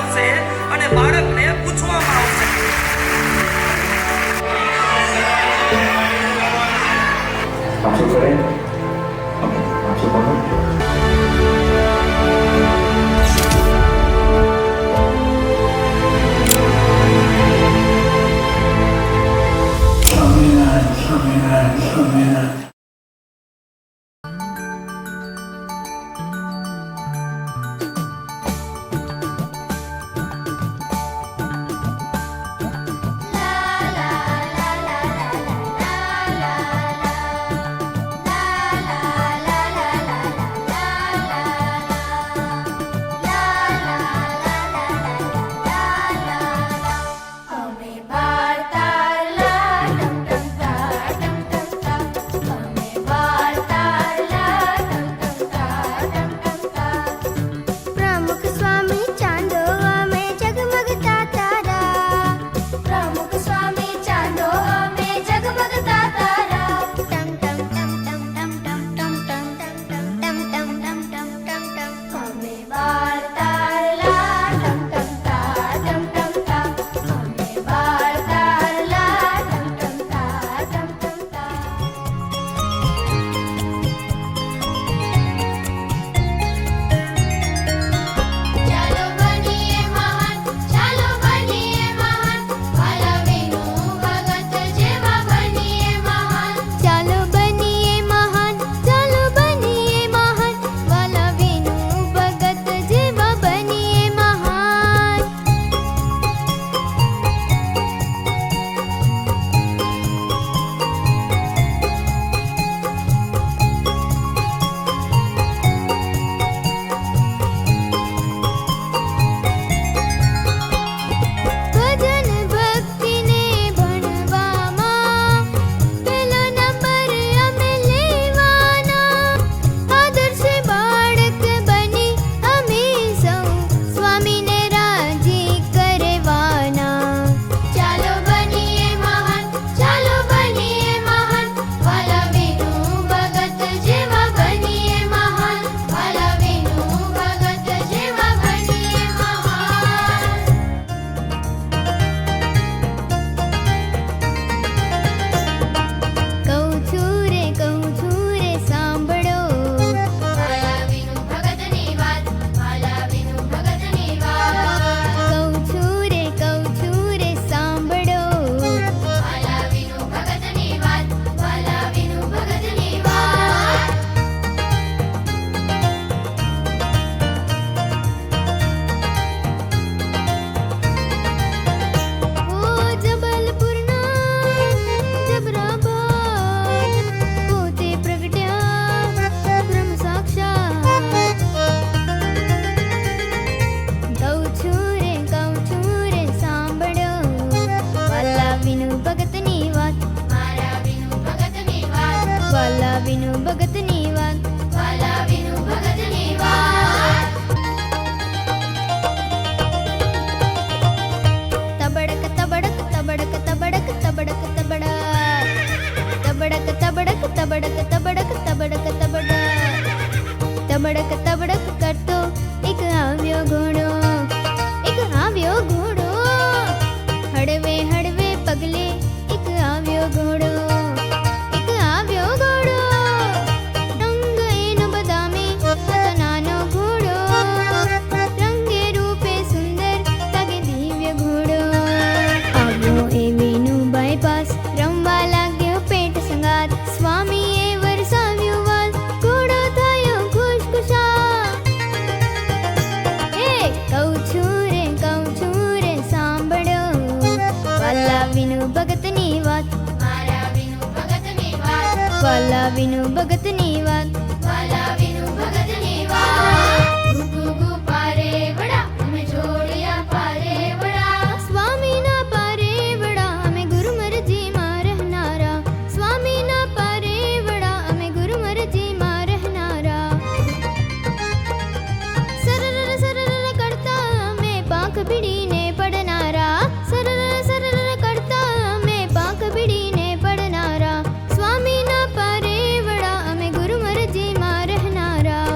આવશે અને બાળકને પૂછવામાં આવશે. પાછું કરે પાછું કરો. સ્વામિનારાયણ સ્વામિનારાયણ સ્વામિનારાયણ. તબડક તબડક કરતો એક આવ્યો ઘોડો, એક આવ્યો ઘોડો. હળવે હળવે પગલે એક આવ્યો ઘોડો, એક આવ્યો ઘોડો. રંગ એનો બદામી હતો નાનો ઘોડો, રંગે રૂપે સુંદર લાગે દિવ્ય ઘોડો. આવ્યો એ વિનુભાઈ પાસ, રમવા લાગ્યો પેટ સંગાત. સ્વામીએ વરસાવ્યું વાલ, ઘોડો થયો ખુશખુશાલ. કહું છું રે સાંભળો, વાલા વિનુ ભગતની વાત, મારા વિનુ ભગતની વાત, વાલા વિનુ ભગતની વાત, વાલા વિનુ ભગતની વાત. ગુગુ પારે વડા, અમે જોડિયા પારે વડા. સ્વામીના પારે વડા અમે ગુરુમરજીમાં રહેનારા, સ્વામીના પારે વડા અમે ગુરુમરજીમાં રહેનારા. સરર સરર કરતા અમે પાંખ ભીડીને પડનારા, સરર સરર કરતા અમે પાંખ ભીડીને પડનારા. સ્વામીના પારે વડા અમે ગુરુમરજીમાં રહેનારા.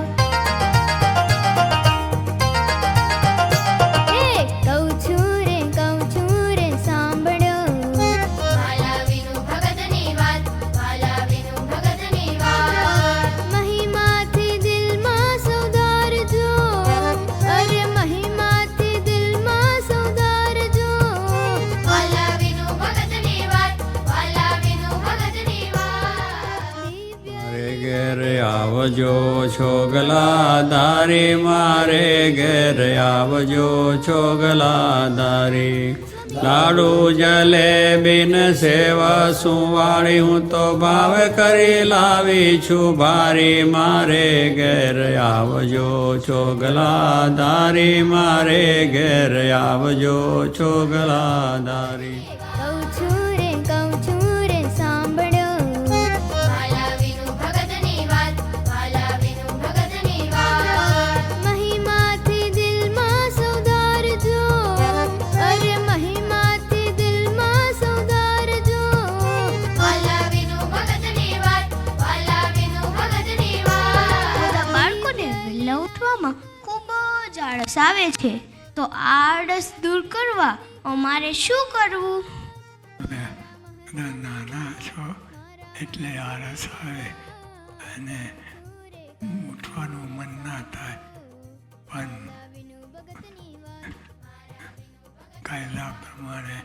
આવજો છોગલા ધારી મારે ઘેર આવજો છોગલા ધારી લાડુ જલેબીન સેવા સુવાળી હું તો ભાવ કરી લાવી છું ભારી મારે ઘેર આવજો છોગલા ધારી મારે ઘેર આવજો છોગલા ધારી કહું છું રે સાંભળો વાલા વિનુ ભગતની વાત વાલા વિનુ ભગતની વાત મહિમાથી દિલમાં સૌધારજો અરે મહિમાથી દિલમાં સૌધારજો વાલા વિનુ ભગતની વાત વાલા વિનુ ભગતની વાત બાળકોને વહેલા ઉઠવામાં ખૂબ જ આળસ આવે છે તો આ આળસ દૂર કરવા અમારે શું કરવું? બધા નાના છો એટલે આળસ આવે અને ઉઠવાનું મન ના થાય પણ કાયદા પ્રમાણે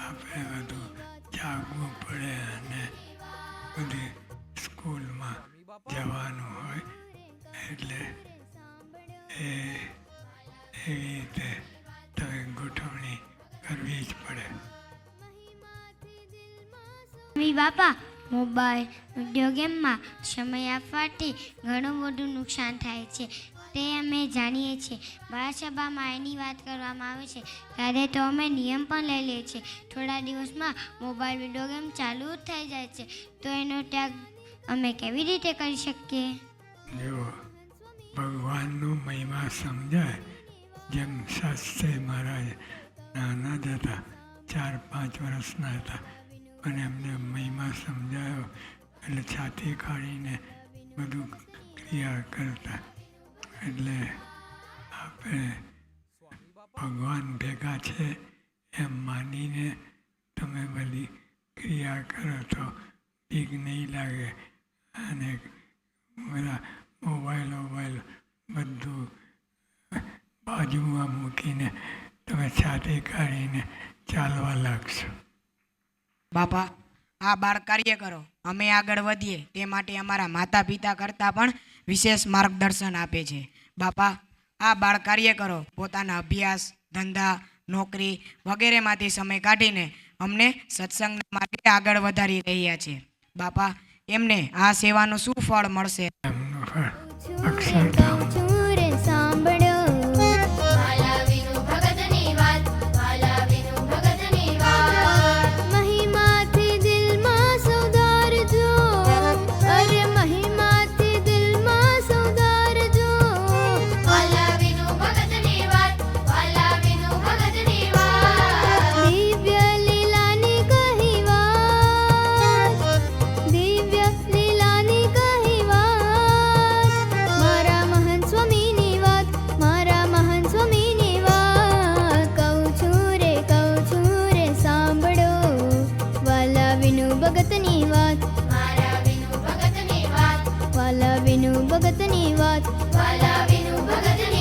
આપણે બધું જાગવું પડે અને બધી સ્કૂલમાં જવાનું હોય એટલે એવી રીતે તમે ગોઠવણી કરવી જ પડે. મમ્મી બાપા મોબાઈલ વિડીયો ગેમમાં સમય આપવાથી ઘણું બધું નુકસાન થાય છે તે અમે જાણીએ છીએ. બાળસભામાં એની વાત કરવામાં આવે છે ત્યારે તો અમે નિયમ પણ લઈ લઈએ છીએ. થોડા દિવસમાં મોબાઈલ વિડીયો ગેમ ચાલુ જ થઈ જાય છે તો એનો ત્યાગ અમે કેવી રીતે કરી શકીએ? જો ભગવાનનો મહિમા સમજાય જેમ શાસ્ત્રી મહારાજ નાના જ હતા 4-5 વર્ષના હતા અને એમને મહિમા સમજાયો એટલે છાતી કાઢીને બધું ક્રિયા કરતા. એટલે આપણે ભગવાન ભેગા છે એમ માનીને તમે બધી ક્રિયા કરો તો બીક નહીં લાગે અને બધા મોબાઈલ બધું બાજુમાં મૂકીને તમે છાતી કાઢીને ચાલવા લાગશો. બાપા આ બાળ કાર્યકરો અમે આગળ વધીએ તે માટે અમારા માતા પિતા કરતાં પણ વિશેષ માર્ગદર્શન આપે છે. બાપા આ બાળ કાર્યકરો પોતાના અભ્યાસ ધંધા નોકરી વગેરેમાંથી સમય કાઢીને અમને સત્સંગના માર્ગે આગળ વધારી રહ્યા છે. બાપા એમને આ સેવાનું શું ફળ મળશે? એમનું ફળ અક્ષરધામ. કહું છું રે સાંભળો વાલા વિનુ ભગતની વાત વાલા વિનુ ભગતની વાત મહિમાથી દિલમાં સૌધારજો અરે મહિમાથી દિલમાં સૌધારજો વાલા વિનુ ભગતની વાત વાલા વિનુ ભગતની વાત દિવ્ય લીલાની કહી વાત દિવ્ય લીલાની કહી વાત મારા મહાન સ્વામીની વાત મારા મહાન સ્વામીની વાત કહું છું રે સાંભળો વાલા વિનુ ભગતની વાત મારા વિનુ ભગતની વાત વાલા વિનુ ભગતની વાત વાલા વિનુ ભગતની